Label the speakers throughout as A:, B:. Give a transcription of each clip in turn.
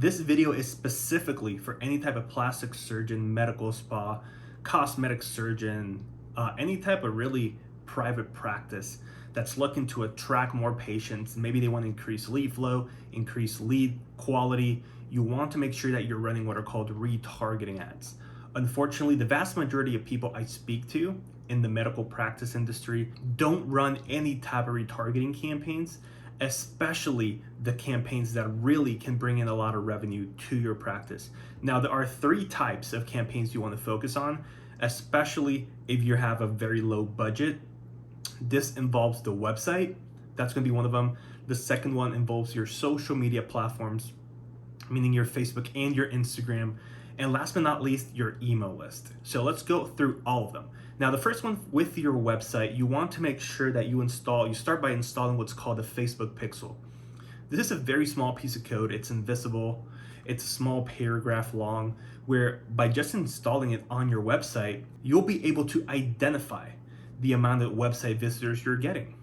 A: This video is specifically for any type of plastic surgeon, medical spa, cosmetic surgeon, any type of really private practice that's looking to attract more patients. Maybe they want to increase lead flow, increase lead quality. You want to make sure that you're running what are called retargeting ads. Unfortunately, the vast majority of people I speak to in the medical practice industry don't run any type of retargeting campaigns, especially the campaigns that really can bring in a lot of revenue to your practice. Now, there are three types of campaigns you want to focus on, especially if you have a very low budget. This involves the website. That's going to be one of them. The second one involves your social media platforms, meaning your Facebook and your Instagram. And last but not least, your email list. So let's go through all of them. Now, the first one with your website, you want to make sure that you start by installing what's called a Facebook pixel. This is a very small piece of code. It's invisible. It's a small paragraph long, where by just installing it on your website, you'll be able to identify the amount of website visitors you're getting.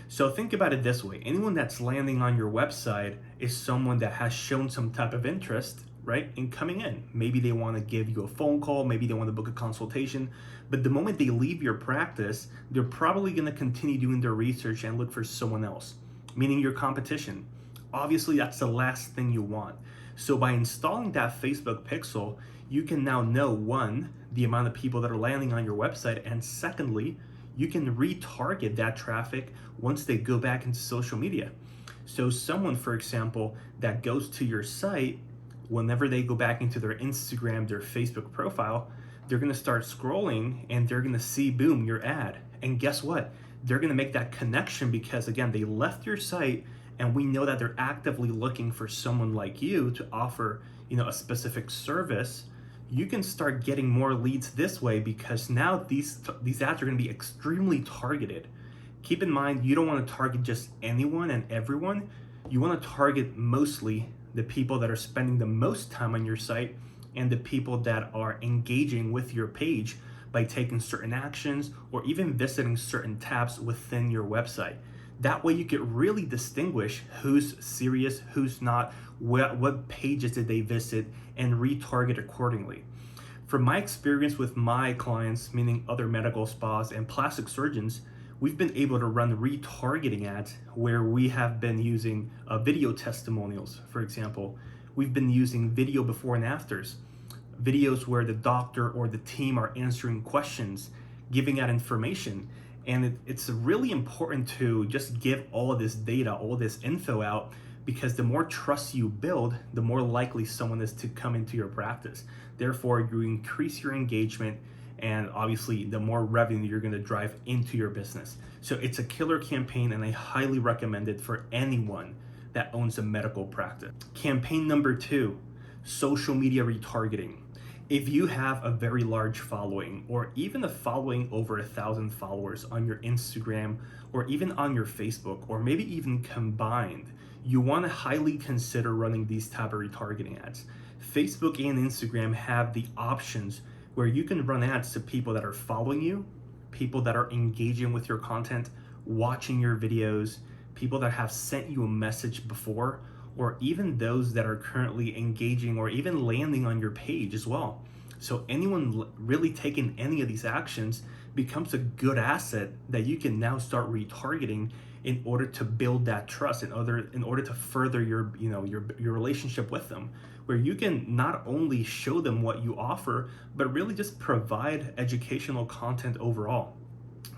A: So think about it this way. Anyone that's landing on your website is someone that has shown some type of interest, right, in coming in. Maybe they want to give you a phone call, maybe they want to book a consultation, but the moment they leave your practice, they're probably going to continue doing their research and look for someone else, meaning your competition. Obviously, that's the last thing you want. So by installing that Facebook pixel, you can now know, one, the amount of people that are landing on your website, and secondly, you can retarget that traffic once they go back into social media. So someone, for example, that goes to your site, whenever they go back into their Instagram, their Facebook profile, they're gonna start scrolling and they're gonna see, boom, your ad. And guess what? They're gonna make that connection because, again, they left your site and we know that they're actively looking for someone like you to offer, a specific service. You can start getting more leads this way because now these ads are gonna be extremely targeted. Keep in mind, you don't wanna target just anyone and everyone. You wanna target mostly the people that are spending the most time on your site and the people that are engaging with your page by taking certain actions or even visiting certain tabs within your website. That way you can really distinguish who's serious, who's not, what pages did they visit, and retarget accordingly. From my experience with my clients, meaning other medical spas and plastic surgeons, we've been able to run retargeting ads where we have been using video testimonials, for example. We've been using video before and afters, videos where the doctor or the team are answering questions, giving out information. And it's really important to just give all of this data, all this info out, because the more trust you build, the more likely someone is to come into your practice. Therefore, you increase your engagement, and obviously the more revenue you're going to drive into your business. So it's a killer campaign, and I highly recommend it for anyone that owns a medical practice. Campaign number 2, social media retargeting. If you have a very large following, or even a following over 1,000 followers on your Instagram, or even on your Facebook, or maybe even combined, you want to highly consider running these type of retargeting ads. Facebook and Instagram have the options where you can run ads to people that are following you, people that are engaging with your content, watching your videos, people that have sent you a message before, or even those that are currently engaging or even landing on your page as well. So anyone really taking any of these actions becomes a good asset that you can now start retargeting in order to build that trust, in order to further your relationship with them, where you can not only show them what you offer, but really just provide educational content overall.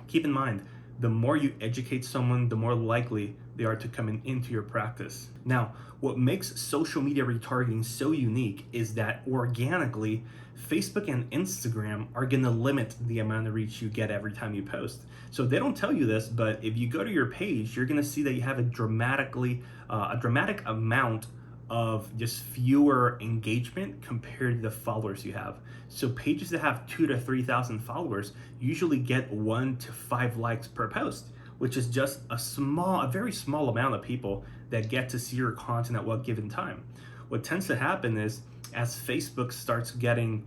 A: Keep in mind, the more you educate someone, the more likely they are to come into your practice. Now, what makes social media retargeting so unique is that organically, Facebook and Instagram are gonna limit the amount of reach you get every time you post. So they don't tell you this, but if you go to your page, you're gonna see that you have a dramatic amount of just fewer engagement compared to the followers you have. So pages that have 2,000 to 3,000 followers usually get 1 to 5 likes per post, which is just a very small amount of people that get to see your content at what given time. What tends to happen is, as Facebook starts getting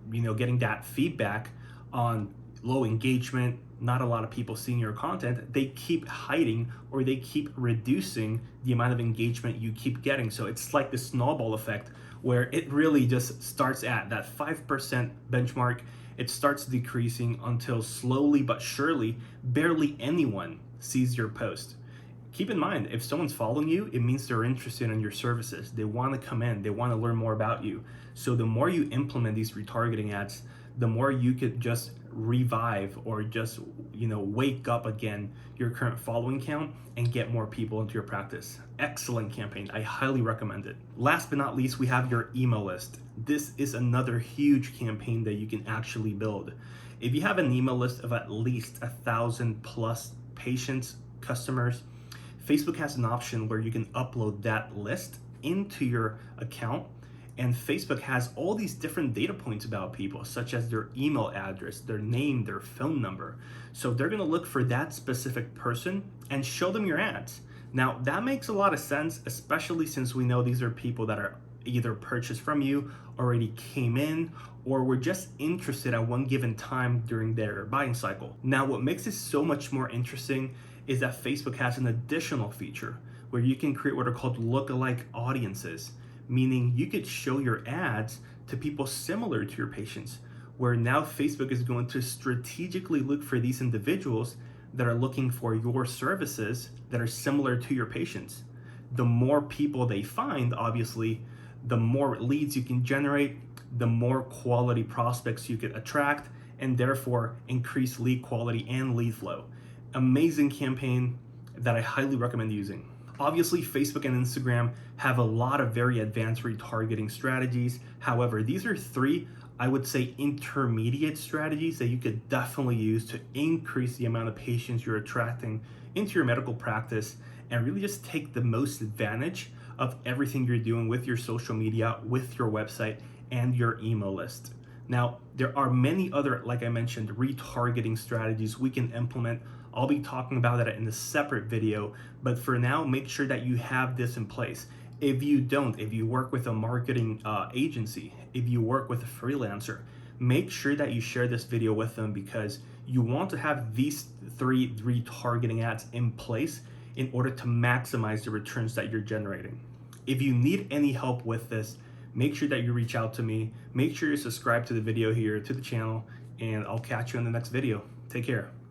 A: that feedback on low engagement, not a lot of people seeing your content, they keep hiding or they keep reducing the amount of engagement you keep getting. So it's like the snowball effect where it really just starts at that 5% benchmark. It starts decreasing until slowly but surely barely anyone sees your post. Keep in mind, if someone's following you, it means they're interested in your services. They want to come in, they want to learn more about you. So the more you implement these retargeting ads, the more you could just revive or just, wake up again your current following count and get more people into your practice. Excellent campaign. I highly recommend it. Last but not least, we have your email list. This is another huge campaign that you can actually build. If you have an email list of at least 1,000 plus patients, customers, Facebook has an option where you can upload that list into your account, and Facebook has all these different data points about people, such as their email address, their name, their phone number. So they're gonna look for that specific person and show them your ads. Now, that makes a lot of sense, especially since we know these are people that are either purchased from you, already came in, or were just interested at one given time during their buying cycle. Now, what makes this so much more interesting is that Facebook has an additional feature where you can create what are called lookalike audiences, meaning you could show your ads to people similar to your patients, where now Facebook is going to strategically look for these individuals that are looking for your services that are similar to your patients. The more people they find, obviously, the more leads you can generate, the more quality prospects you could attract, and therefore increase lead quality and lead flow. Amazing campaign that I highly recommend using. Obviously, Facebook and Instagram have a lot of very advanced retargeting strategies. However, these are three, I would say, intermediate strategies that you could definitely use to increase the amount of patients you're attracting into your medical practice and really just take the most advantage of everything you're doing with your social media, with your website, and your email list. Now, there are many other, like I mentioned, retargeting strategies we can implement. I'll be talking about that in a separate video, but for now, make sure that you have this in place. If you don't, if you work with a marketing agency, if you work with a freelancer, make sure that you share this video with them because you want to have these three retargeting ads in place in order to maximize the returns that you're generating. If you need any help with this, make sure that you reach out to me. Make sure you subscribe to the video here, to the channel, and I'll catch you in the next video. Take care.